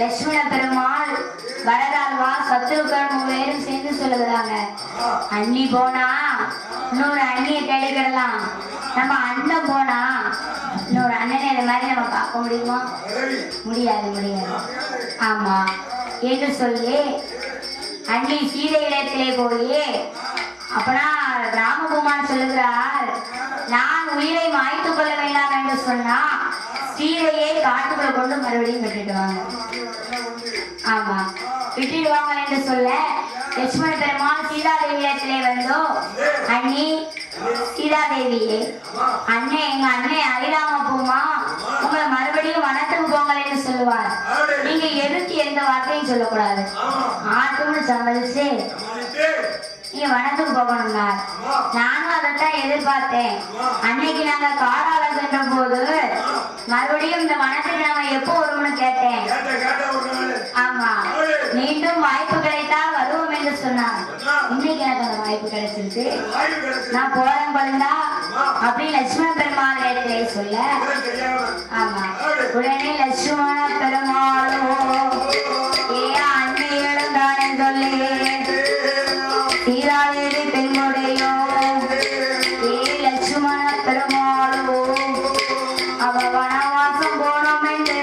லட்சுமண பெருமாள் வரதாழ்வா சத்ருகன் மூவேரும் சேர்ந்து சொல்லுகிறாங்க. அண்ணி போனா இன்னொரு அண்ணியை தேடிக்கிடலாம், நம்ம அண்ணன் போனா இன்னொரு அண்ணனை இந்த மாதிரி நம்ம பார்க்க முடியுமா? முடியாது முடியாது. ஆமா என்று சொல்லி அண்ணி சீதை இடத்திலே போய் அப்பனா ராமகுமார் சொல்லுகிறார், நான் உயிரை மாய்த்து கொள்ள வேண்டாம் என்று சொன்னா சீதையை காட்டுக்குள்ள கொண்டு மறுபடியும் விட்டுடுவாங்க. ஆமா விட்டுடுவாங்க என்று சொல்ல லட்சுமண பெருமாள் சீதாதேவி இடத்திலே வந்தோ, அண்ணி சீதாதேவியே, அண்ணே எங்க அண்ணே அரிராம பூமா உங்களை மறுபடியும் வனத்துக்கு போங்கள் என்று சொல்லுவார். நீங்க எதுக்கு எந்த வார்த்தையும் சொல்லக்கூடாது, ஆட்டும்னு சம்மதிச்சு நீங்க வனத்துக்கு போகணும்னா நானும் அதைத்தான் எதிர்பார்த்தேன். அன்னைக்கு நாங்க காடால சென்ற போது மறுபடியும் இந்த வனத்துக்கு நாம எப்போ வரும்னு கேட்டேன். ஆமா மீண்டும் வாய்ப்பு கிடைத்தால் வருவோம் என்று சொன்னார். இன்னைக்கு எனக்கு அந்த வாய்ப்பு கிடைச்சிருக்கு, நான் போறேன் பழுந்தா அப்படின்னு லட்சுமண பெருமாள் இடத்திலே சொல்ல, ஆமா உடனே லட்சுமண பெருமாளோ ஏ அன்னையிடம் தானே சொல்லி சீதாதேவி பெண்முடையோ ஏ லட்சுமண பெருமாளோ அவ வனவாசம் போனோம் என்று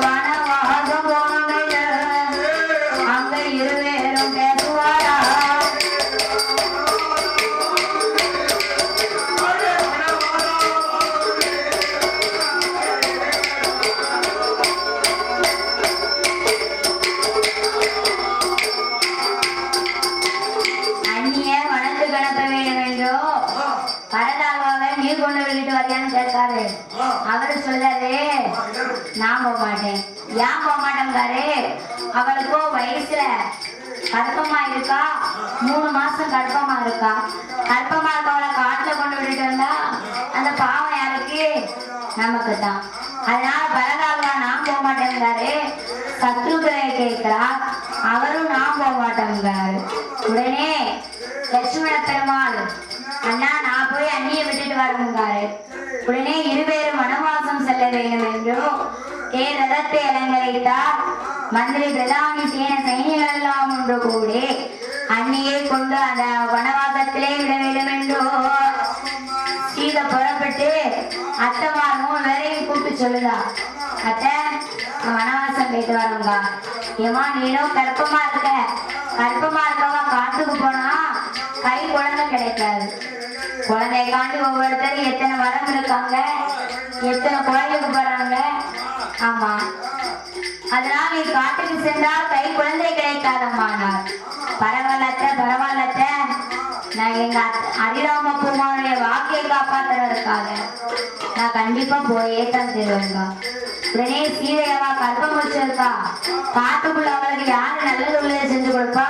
வனவாசம் போனோம் என்று அங்க இருவேரும் பேசுவாரா? கேட்காரு. அவரு சொல்றாரு, நான் போக மாட்டேன். ஏன் போக மாட்டேங்காரு? அவளுக்கோ வயசுல கற்பமா இருக்கா, 3 மாசம் கற்பமா இருக்கா. கற்பமா இருக்கவளை காட்டுல கொண்டு விட்டுட்டு வந்தா அந்த பாவம் யாருக்கு? நமக்கு தான். அதனால பரதாழ்வா நான் போக மாட்டேங்காரு. சத்ருகரை கேட்கிறார், அவரும் நான் போக மாட்டேங்கிறாரு. உடனே லட்சுமண பெருமாள், அண்ணா நான் போய் அண்ணியை விட்டுட்டு வரணுங்காரு. உடனே இருவேறு வனவாசம் செல்ல வேண்டும் என்றும் ரதத்தை அலங்கரித்தார். மந்திரி பிரதானி சேன சைனிகள் எல்லாம் ஒன்று கூடி அண்ணியை கொண்டு அந்த வனவாசத்திலே விட வேண்டும் என்றோ சீதை புறப்பட்டு அத்தைமார் 3 பேரையும் கூப்பிட்டு சொல்லுதா, அத்தை வனவாசம் போயிட்டு வரோங்க. ஏமா நீனும் கற்பமா இருக்க, கற்பமா இருக்கவங்க காட்டுக்கு போனா கை குழந்தை கிடைக்காது. குழந்தைய காண்டி ஒவ்வொருத்தரும் எத்தனை வரம் இருக்காங்க, எத்தனை கோயிலுக்கு போறாங்க. ஆமா அதனால நீ காட்டுக்கு சென்றால் கை குழந்தை கிடைக்காதம்மானார். பரவாயில்லத்த பரவாயில்லத்த, நான் எங்க அரிராம பூமாவுடைய வாக்கியை காப்பாத்துறதுக்காக நான் கண்டிப்பா போயே தான் தருவேங்க. உடனே சீதையவா கற்பம் வச்சிருக்கா, காட்டுக்குள்ள அவளுக்கு யாரு நல்லது உள்ளதை செஞ்சு கொடுப்பா?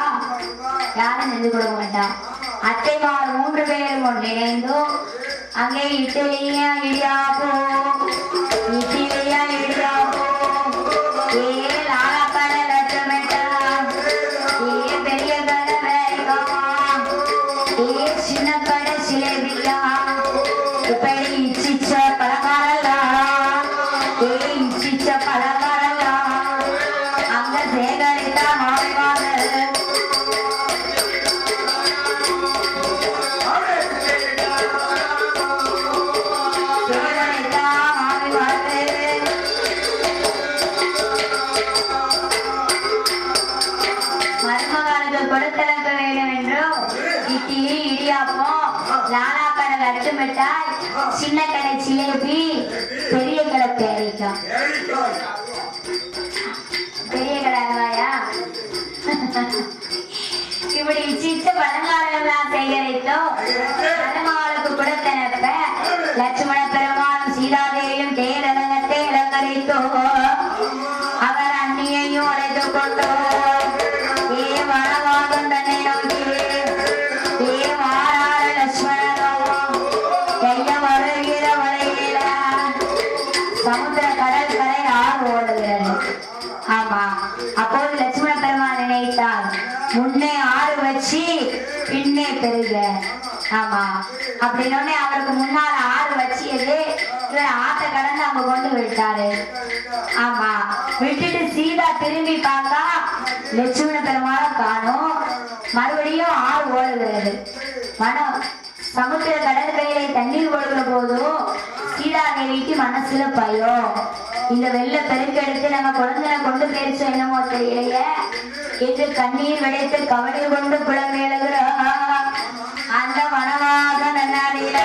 யாரும் செஞ்சு கொடுக்க மாட்டா. அத்தைமார் 3 பேரும் ஒன்றிணைந்து அங்கே இட்லியா இடியாப்போ இட்லியா இடியாப்போ ஏ லாலா கடை லட்சமெட்டா ஏ பெரிய கடை வேலைக்காமா ஏ சின்ன கடை சிலேபியா இப்படி இச்சிச்ச பலகாரல்லா ஏ இச்சிச்ச பலகாரல்லா அங்க சேகரித்தா மாறிவாங்க. மிட்டாய், சின்ன கடை சிலேபி, பெரிய கடை பேரிக்காய். பெரிய கடை அல்வாயா? இப்படி சித்த பழங்காலெல்லாம் சேகரித்தோ பெருமாளுக்கு கொடுத்தனப்ப லட்சுமண பெருமாளும் சீதாதேவியும் தேரதத்தை அலங்கரித்தோ அவர் அண்ணியையும் அழைத்து கொண்டோ ஏ வனவாகம் தன்னை நோக்கி ஏ வாராத லட்சுமணனோ கைய வருகிற வளையில சமுத்திர கடல் கரை ஆறு ஓடுகிறது. ஆமா அப்போது லட்சுமண பெருமாள் நினைத்தார், முன்னே ஆறு வச்சு பின்னே பெருக. ஆமா அப்படின்னு அவருக்கு முன்னால் ஆறு வச்சியது, இவர் ஆத்த கடந்து அங்க கொண்டு விட்டாரு. ஆமா விட்டுட்டு சீதா திரும்பி பார்த்தா லட்சுமண பெருமாளை காணோம். மறுபடியும் ஆறு ஓடுகிறது. மனம் சமுத்திர கடற்கரையிலே தண்ணீர் ஓடுகிற போதும் சீதா தேவிக்கு மனசுல பயம். இந்த வெள்ள பெருக்கெடுத்து நம்ம குழந்தை கொண்டு போயிருச்சோம் என்னமோ தெரியலையே என்று கண்ணீர் விடைத்து கவலை கொண்டு புலம்பி எழுகிறார். அந்த வனவாக நன்னாடியில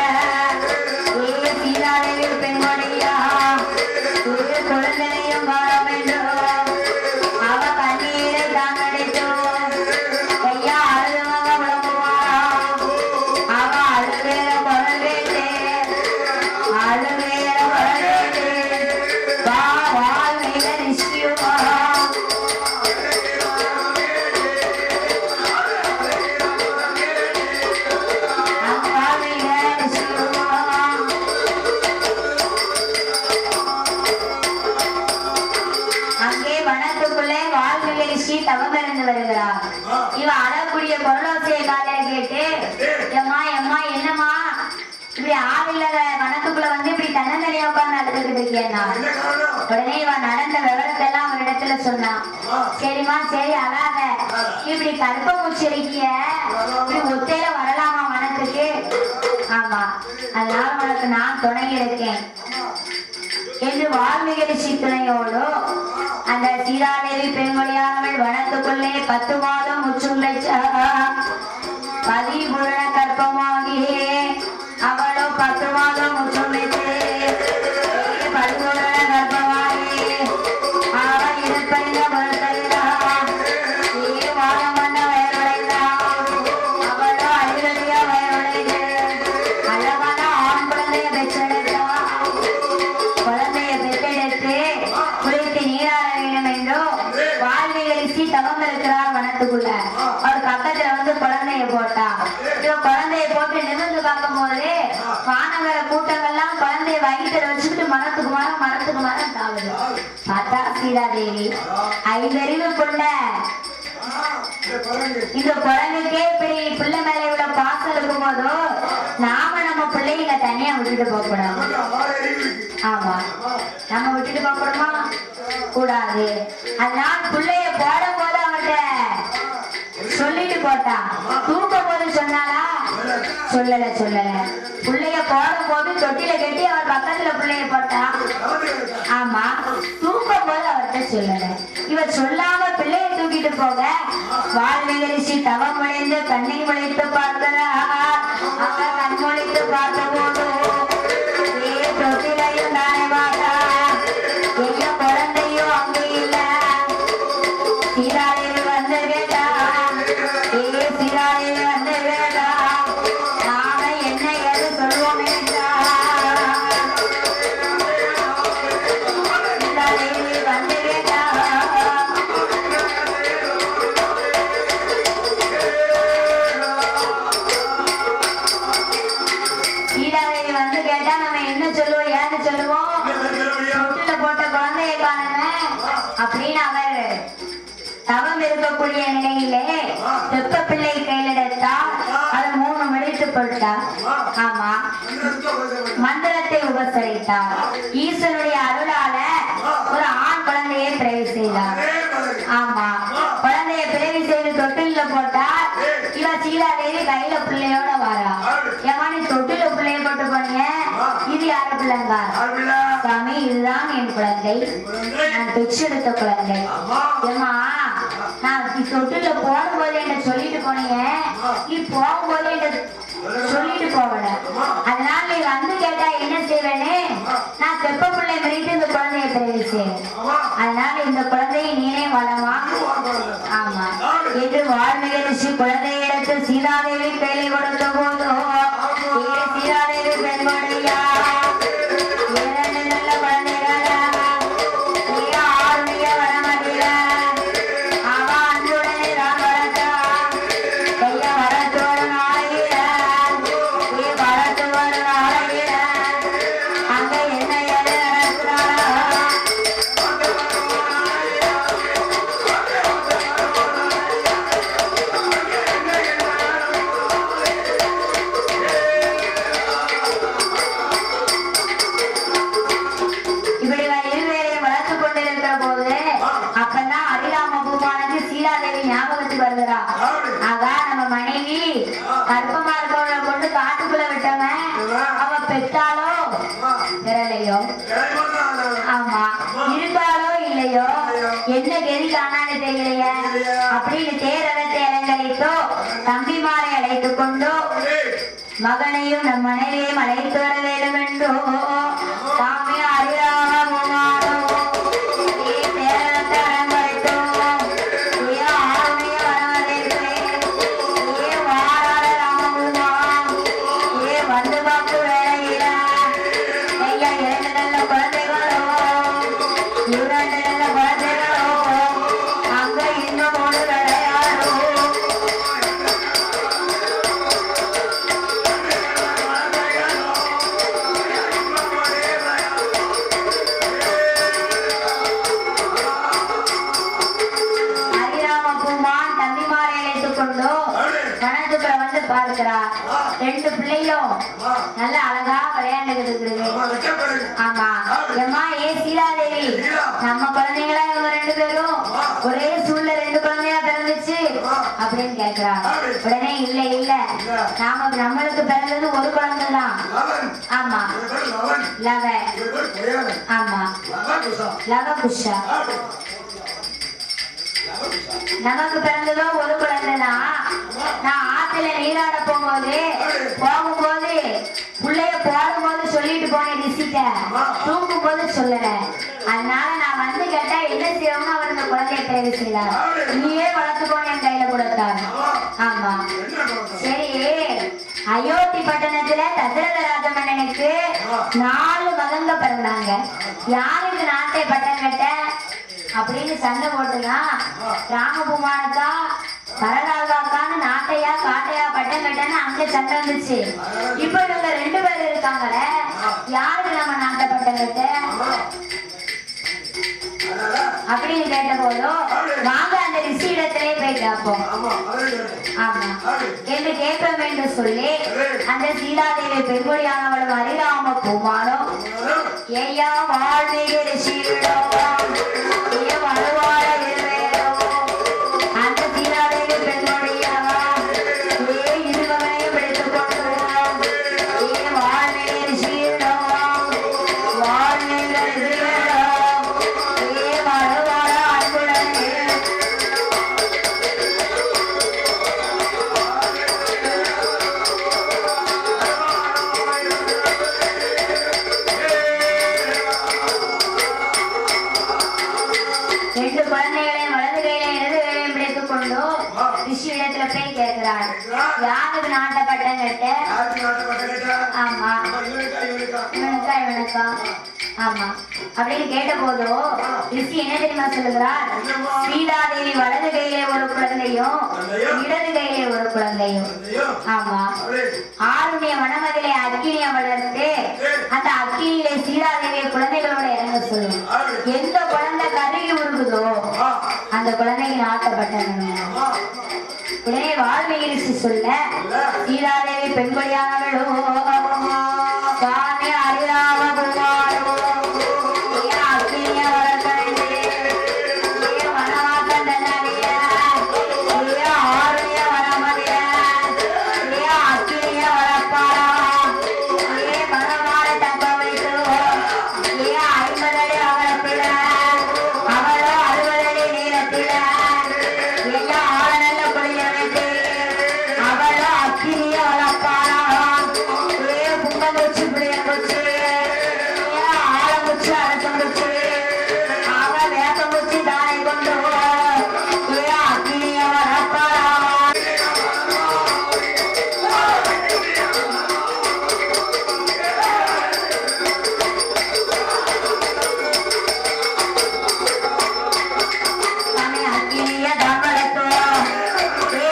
ஏ சீதாதேவி பெண்மொழியா ஒரு குழந்தையும் வாழ வேண்டும். அவ கண்ணீரை தான் அடைத்தோம் கையா அழுதுமாக விளம்புவாரா. அவ அழுவேற குழந்தைட்டே அழுவேற குழந்தைட்டே வா வாழ் மிக நிச்சயமா தவமிருந்து வருகிறார். இவ அழக்கூடிய பொருளோசையை காலையில கேட்டு எம்மா எம்மா என்னம்மா இப்படி ஆள் இல்லாத வனத்துக்குள்ள வந்து இப்படி தன்னந்தனியா உட்கார்ந்து அழுதுகிட்டு இருக்கேன்னா. உடனே இவ நடந்த விவரத்தை எல்லாம் ஒரு இடத்துல சொன்னான். சரிம்மா சரி அழாத, இப்படி கற்ப மூச்சரிக்கிய இப்படி ஒத்தையில வரலாமா வனத்துக்கு? ஆமா அதனால உனக்கு நான் துணை இருக்கேன் என்று வால்மீகி சித்துணையோடு அந்த சீதாதேவி பெண்மொழியானவள் வனத்துக்குள்ளே 10 மாதம் முச்சுண்டை பதிபூரண கற்பமாகி அவளோ 10 மாதம் முச்சுண்டைத்து பதிபூரண கற்பமாகி அவ இருப்பறிந்த பொருட்களாம் வாழம் பண்ண வயதுடைந்தாம். அவளோ அழிவதியா வயதுடைந்து அழகான ஆண் குழந்தைய பெற்றெடுத்தாம். குழந்தைய பெற்றெடுத்து குளித்து நீராட வேண்டும் என்றும் வால்மீகி தவம் இருக்கிறார் வனத்துக்குள்ள. அவர் பக்கத்துல வந்து குழந்தைய போட்டா. இவன் குழந்தைய போட்டு நிமிர்ந்து பார்க்கும் போது வானவர கூட்டங்கள்லாம் குழந்தைய வயிற்றுல வச்சுக்கிட்டு மரத்துக்கு மரம் தாவுது. பார்த்தா சீதாதேவி ஐந்தறிவு கொண்ட இந்த குழந்தைக்கே இப்படி பிள்ளை மேல இவ்வளவு பாசம் இருக்கும் போதும் நாம நம்ம பிள்ளைங்க தனியா விட்டுட்டு போக கூடாது. ஆமா நம்ம விட்டுட்டு போக கூடாமா கூடாது. அதனால பிள்ளைய போடும் போது அவன்கிட்ட சொல்லிட்டு போட்டா. தூக்கும் போது சொன்னாலா? சொல்லல. பிள்ளைய போடும் போது தொட்டில கட்டி அவர் பக்கத்துல பிள்ளைய போட்டா. ஆமா தூக்கும் போது அவர்கிட்ட சொல்லல. இவர் சொல்லாம பிள்ளைய தூக்கிட்டு போக வால்மீகி தவம் அடைந்து கண்ணை முளைத்து பார்க்கிறார். அவர் கண் முளைத்து பார்த்த போது தொட்டிலையும் தானே பார்த்தா எங்க குழந்தையும் அங்கே இல்ல. சீதாதேவி வந்து கேட்டா சீதாதேவி வந்து கேட்டா நாம என்ன ஏது சொல்லுவோம் என்றா. சீதாதேவி வந்து கேட்டா சீதாதேவி வந்து கேட்டா நம்ம என்ன சொல்லுவோம் ஏன்னு சொல்லுவோம். தொட்டில போட்ட குழந்தைய காணுமே அப்படின்னு அவர் தவம் இருக்கக்கூடிய நிலையிலே வெப்ப பிள்ளை கையில் எடுத்தால் அது 3 மணித்து போட்டார். ஆமா மந்திரத்தை உபசரித்தார். ஈஸ்வருடைய அருளால ஒரு ஆண் குழந்தையை பிறவி செய்தார். ஆமா குழந்தைய பிறவி செய்து தொட்டில போட்டார். இவ சீதாதேவி கையில பிள்ளையோட வரா. ஏமானி தொட்டில பிள்ளைய போட்டு போனீங்க, இது யாரு பிள்ளைங்க? சாமி இதுதான் என் குழந்தை, நான் பெற்றெடுத்த குழந்தை. ஏமா நான் தொட்டில போகும்போது என்ன சொல்லிட்டு போனீங்க, நீ போகும்போது என்ன சொல்லிட்டு போகல. அதனால நீ வந்து கேட்டா என்ன செய்வேன்னு நான் தெப்ப பிள்ளை மிரித்து இந்த குழந்தைய பிறவிச்சேன். அதனால இந்த குழந்தையை நீனே வளமா. ஆமா என்று வால்மீகி குழந்தையை எடுத்து சீதாதேவி கையில கொடுத்த போதோ சீதாதேவி பெண்மொழியா இரண்டு நல்ல குழந்தைகள ஆளுடைய வரமதில அவ அன்புடனே தான் வளர்த்தா. கைய வளர்த்து ஒரு நாளையில வளர்த்து ஒரு நாளையில அங்க என்ன எது நடக்கிறாரா. கர்ப்பமா இருக்கவங்களை கொண்டு காட்டுக்குள்ள விட்டவன் அவன் பெற்றாலோ பெறலையோ, ஆமா இருக்காளோ இல்லையோ, என்ன கெதி காணான்னு தெரியலையே அப்படின்னு தேரவத்தை அலங்கரித்தோ தம்பிமாரை அழைத்துக் கொண்டோ மகனையும் நம் மனைவியையும் அழைத்து வர வேண்டும் என்றோ சாமி அறியாமோ பார்க்கிறார். ரெண்டு பிள்ளையும் நல்ல அழகா விளையாண்டுகிட்டு இருக்குது. ஆமா ஏமா ஏ சீலாதேவி, நம்ம குழந்தைங்களா இவங்க ரெண்டு பேரும் ஒரே சூழ்ல ரெண்டு குழந்தையா பிறந்துச்சு அப்படின்னு கேட்கிறார். உடனே இல்ல இல்ல நம்மளுக்கு பிறந்தது ஒரு குழந்தை தான். ஆமா லவ, ஆமா லவ குஷா, நமக்கு பிறந்ததோ ஒரு குழந்தைதான். நான் ஆத்துல நீராட போகும்போது பிள்ளைய போடும்போது சொல்லிட்டு போனேன் ரிசிட்ட, தூக்கும் போது சொல்லல. அதனால நான் வந்து கேட்டா என்ன செய்யணும்னு அவர் இந்த குழந்தைய தேவை செய்தார். நீயே வளர்த்துக்கோன்னு என் கையில கொடுத்தார். ஆமா சரி. அயோத்தி பட்டணத்துல தசரத ராஜ மன்னனுக்கு 4 மகங்க பிறந்தாங்க. யாருக்கு நாட்டை பட்டம் கட்ட அப்படின்னு சண்டை போட்டுதான் ராமகுமாரக்கா பரதாகாக்கான்னு நாட்டையா காட்டையா பட்டம் கட்டன்னு அங்க சண்டை வந்துச்சு. இப்ப இவங்க 2 பேர் இருக்காங்களே, யாருக்கு நம்ம நாட்டை பட்டம் கட்ட அப்படின்னு கேட்ட போதும் வாங்க அந்த ரிஷி இடத்திலே போய் கேட்போம். ஆமா என்று கேட்போம் என்று சொல்லி அந்த சீதாதேவி பெண்மொழியானவளும் அரிராம குமாரும் ஏயா வாழ்வீக ரிஷியிடம் வருவாழ இருவேரோ அந்த சீதாதேவி பெண்மொழியாவா ஏ இருவரையும் பிடித்துக் கொண்டுவோம். ஏ வாழ்வீக ரிஷியிடம் வாழ்வீக ரிஷியிடம் ஏ வருவாழ அன்புடனே யாருக்கு நாட்ட பட்டம் கட்ட? ஆமா இவனுக்கா இவனுக்கா? ஆமா அப்படின்னு கேட்ட போதோ ரிஷி என்ன தெரியுமா சொல்லுகிறார்? சீதாதேவி வலது கையிலே ஒரு குழந்தையும் இடது கையிலே ஒரு குழந்தையும். ஆமா ஆருடைய மணமகளை அக்கினியை வளர்த்து அந்த அக்கினியிலே சீதாதேவியை குழந்தைகளோட இறங்க சொல்லும். எந்த குழந்தை கருகி உருகுதோ அந்த குழந்தைக்கு நாட்ட பட்டம். உடனே வால்மீகி ரிஷி சொல்ல சீதாதேவி பெண்கொடியானவளோ சாமி அரிராம குமாரோ அக்கினிய வளர்க்கவே வனவாசம் தன்னறிய ஆருடைய வனமதிய அக்கினிய வளர்ப்பாரா மனமாற தப்ப வைத்து 50 அடி அவளப்பிட அவளோ 60 அடி நீளத்திட எல்லாம் ஆள நல்ல கொடிய வைத்து அவளோ அக்கினிய வளர்ப்பாரா புங்கமுச்சு புளியங்குச்சு ஆழமுச்சு அரசங்குச்சு அவ வேப்பமுச்சு தானை கொண்டு அக்கினிய வளர்ப்பாரா. அக்கினிய தாமரத்தோ ஏ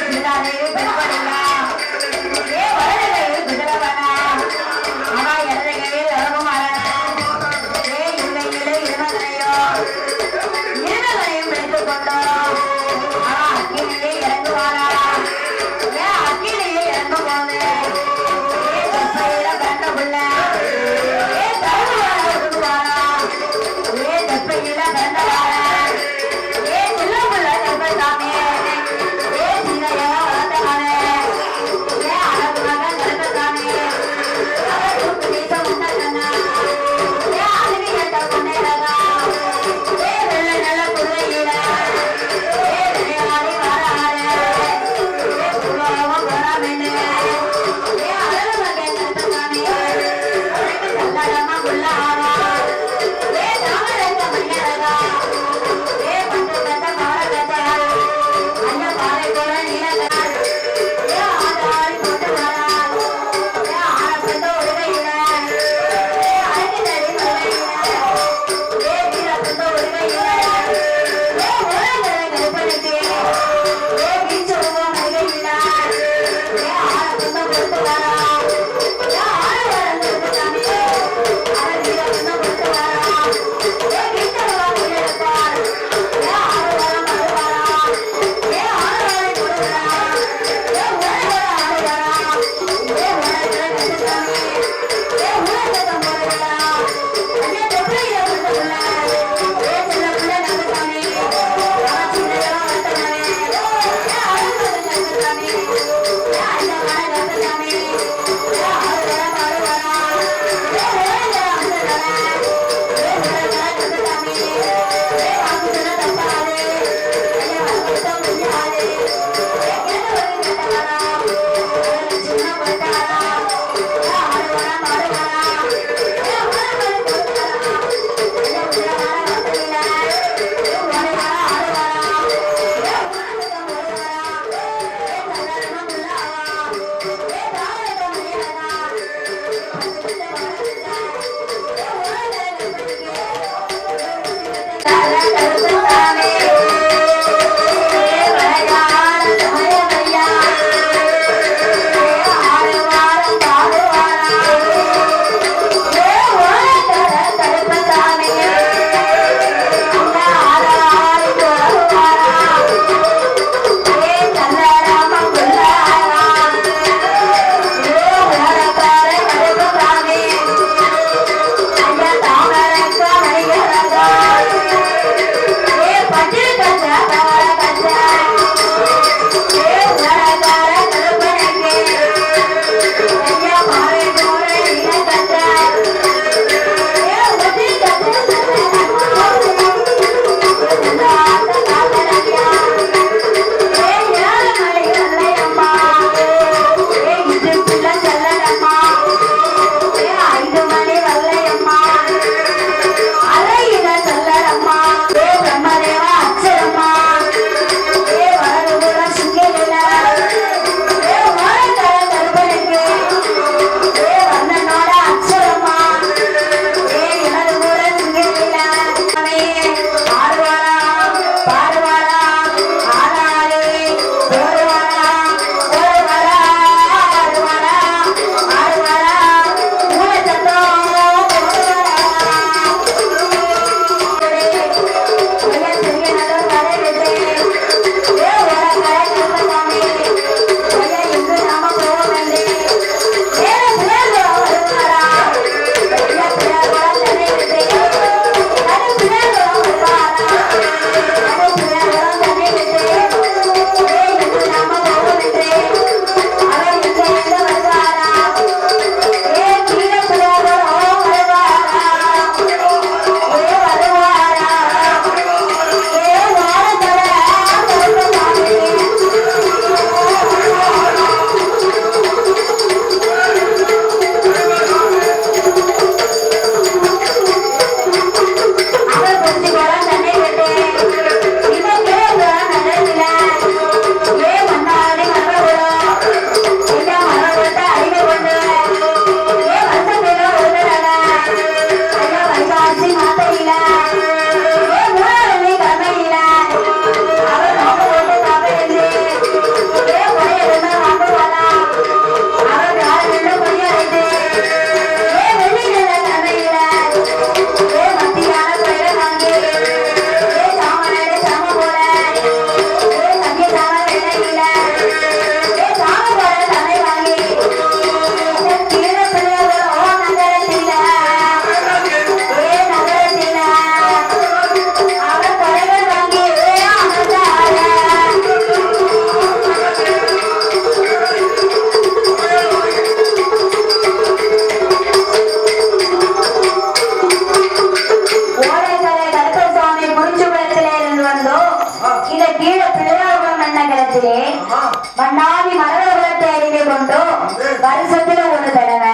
வருஷத்துல ஒரு தடவை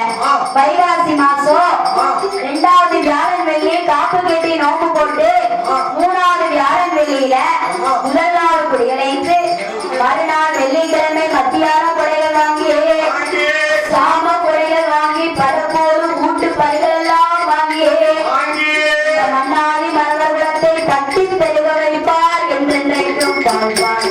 வைகாசி மாசம் 2வது வியாழன் வெள்ளி காப்பு கட்டி நோம்பு போட்டு 3வது வியாழன் வெள்ளியில முதல் நாள் குடியலைத்து மறுநாள் வெள்ளிக்கிழமை மத்தியான குடைகள் வாங்கி சாம குடைகள் வாங்கி படப்போடு கூட்டு பயிர்கள் எல்லாம் வாங்கி மன்னாரி மரபுரத்தை பட்டி பெருக வைப்பார் என்றென்றைக்கும் வாழ்வார்.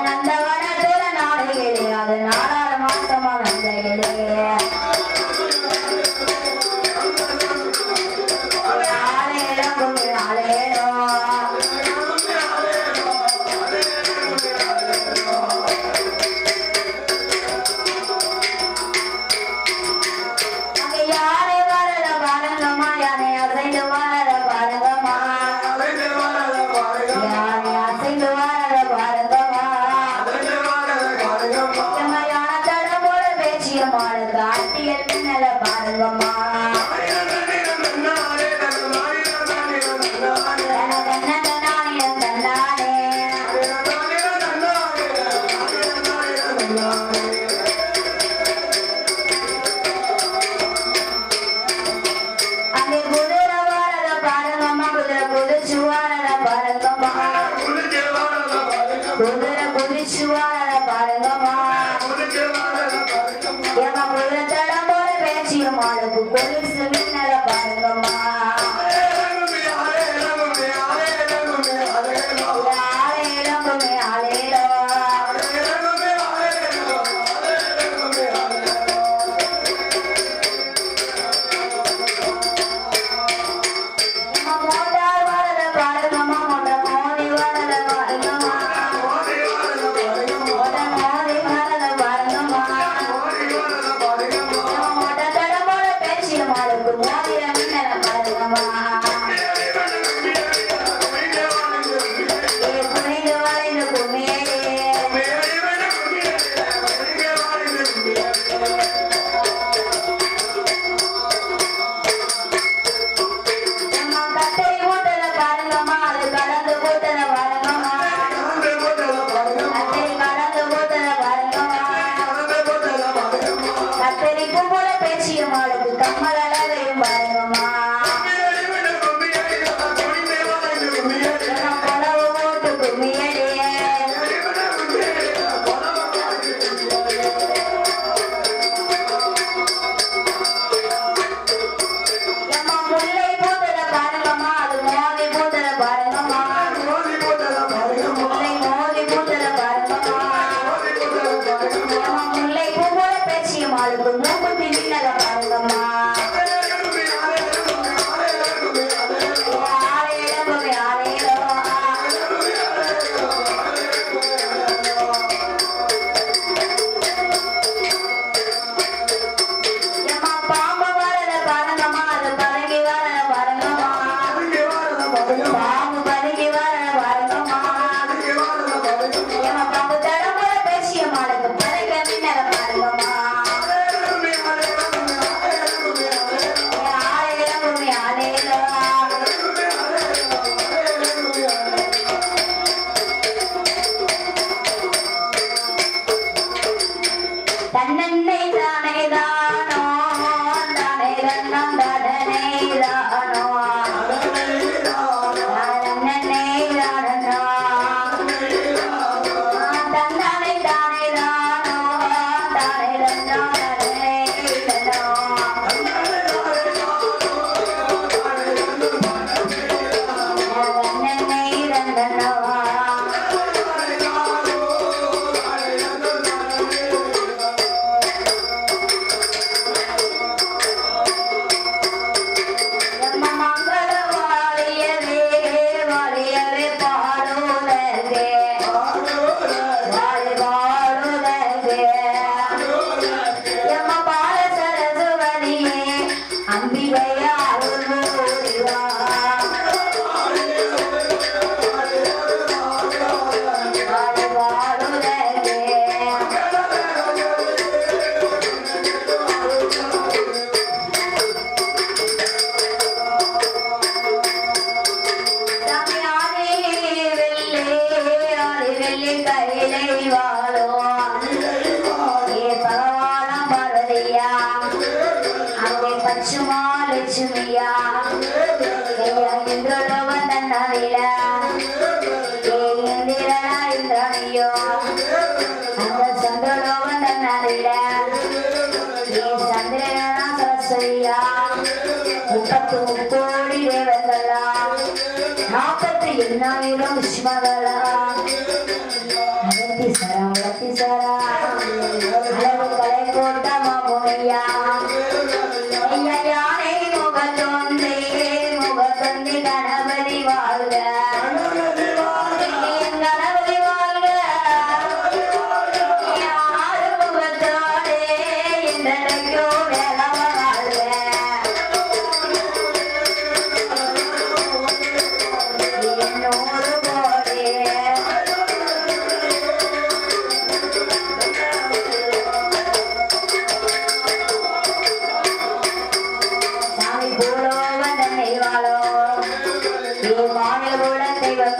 நந்தவன நாடுகளே அது நாடாள மாசமா வந்தகளே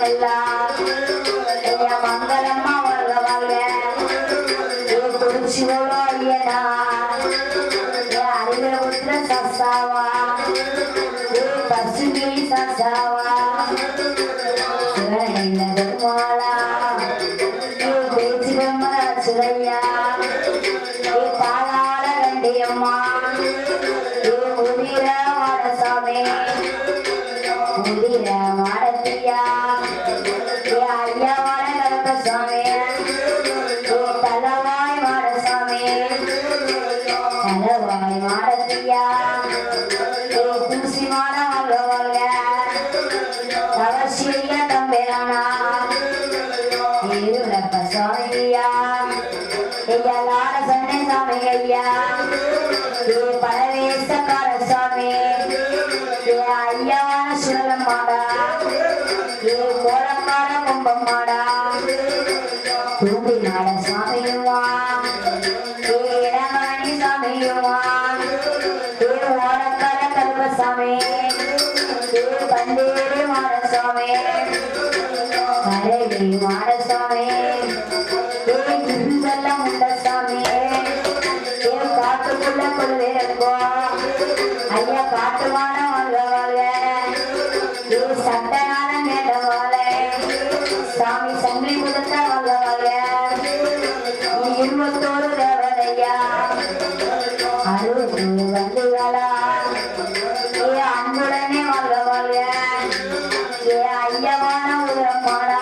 எல்லாம் மங்களம்மா வாழ்க வாழ்க சிவலோ ஐயனா அறிவில உத்திர சசாவா பசுகிரி சசாவா மாலா பேச்சிரம்மா சுரையா பாலால கண்டியம்மா உதிர மாடசாமி உதிர மாடத்தியா ஐயா மாட கருப்பசாமி தலவாய் மாடசாமி தலவாய் மாடத்தியா தூசி மாட வாழ்க வாழ்க அவசிய தம்பிரானா இருளப்ப சாமியா ஐயாலாட சண்டை சாமி ஐயா பழவேசக்கார சாமி ஐயாவான சுழலம்மாடா கோலக்கார கும்பம்மாடா தூம்பி நாட சாமியுமா இடமணி சாமியுமா ஓடக்கார கருப்பசாமி பந்தேரி மாடசாமி கரடி மாடசாமி குருதல்ல முண்டசாமி காட்டுக்குள்ள கொள்வேரப்போ ஐயா காட்டுமான வாழ்க வாழ்க சட்டனான கேட்ட வாழை சாமி சங்கிலி முதத்த வாழ்க வாழ்க இருபத்தோரு தேவதையா அறுபது வந்துகளா அன்புடனே வாழ்க வாழ்க ஐயவான உதரமாடா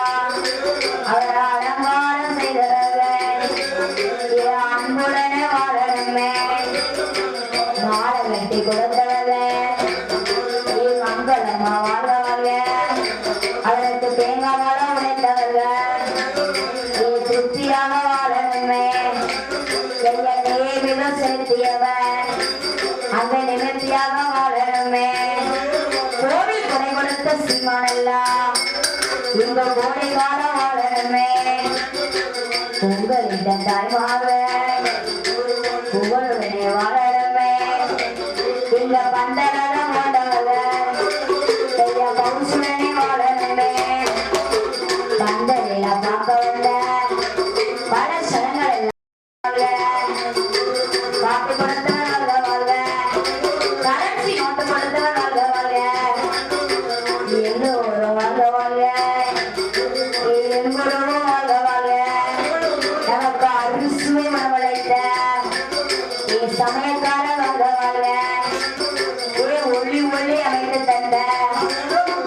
அவர் அலங்காரம் செய்தவர்கள் அன்புடனே வாழணுமே வாழ வெட்டி கொடுத்தவர்கள் மங்களம்மா வாழ்க வாழ்க அவருக்கு தேங்காய் வாழ உடைத்தவர்கள் திருப்தியாக வாழணுமே நேர்மிகம் செலுத்தியவர் அந்த நிமித்தியாக வாழணுமே கோவில் கொடை கொடுத்த சீமானெல்லாம் இந்த கோடை காலம் வாழணுமே உங்களிடம் தாய்மார்கள் உங்களுடனே வாழணுமே இந்த பந்தகம் கொண்டவர்கள் ஐயா பௌசுடனே வாழணுமே பந்தலில பார்க்க வந்த பல சனங்கள் எல்லாம் காப்பி கொடுத்தவர் வாழ்க வாழ்க கரன்சி நோட்டு கொடுத்தவர் வாழ்க வாழ்க எல்லோரும் வாழ்க வாழ்க எங்களும் வாழ்க வாழ்க நமக்கு அறுசுவை மனவழைத்த சமயக்கார வாழ்க வாழ்க ஒளி ஒளி அமைத்து தந்த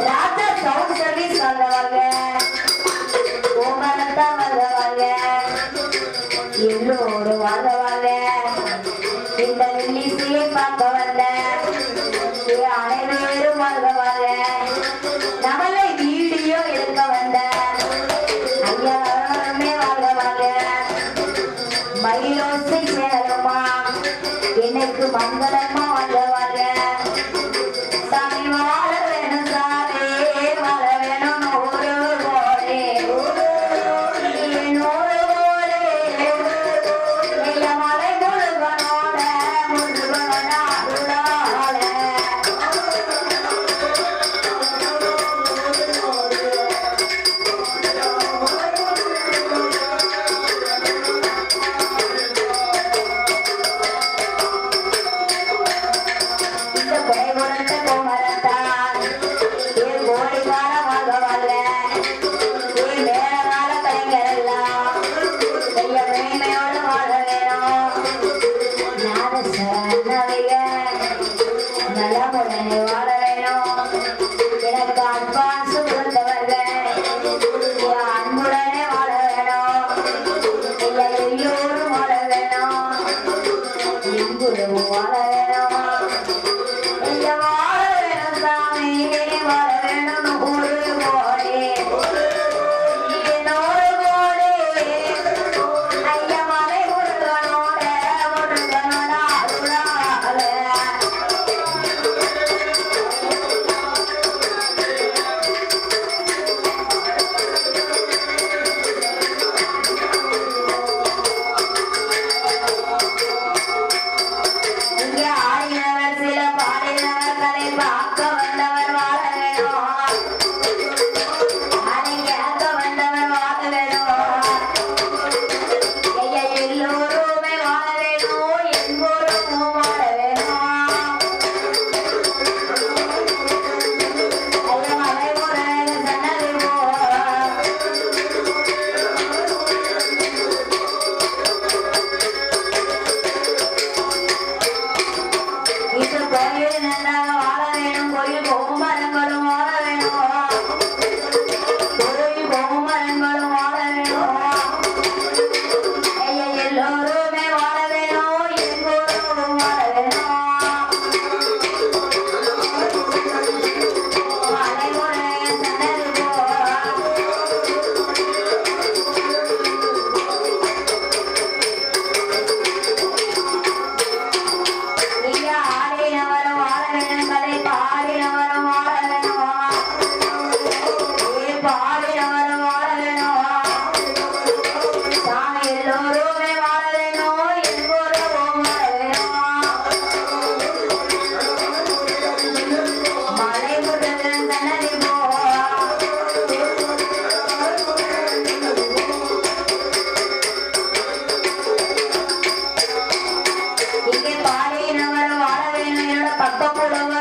ராஜா சவுண்ட் சர்வீஸ் வாழ்க வாழ்க கோமரத்தா வாழ்க வாழ்க எல்லோரும் வாழ்க வாழ்க இந்த வெள்ளிசையை பார்க்க வந்த அனைவரும் வாழ்க வாழ்க நம்மளை வீடியோ எடுக்க வந்த ஐயா வாழ்க வாழ்க மயிலோசை சேரமா எனக்கு மங்களம்மா வாழ்க வாழ்க சாமி வாழ வேணும் சாமி வாழ வேணும் நூறு கோடி நூறு கோடி மலை முருகனோட முருகனோட Yeah. புலவ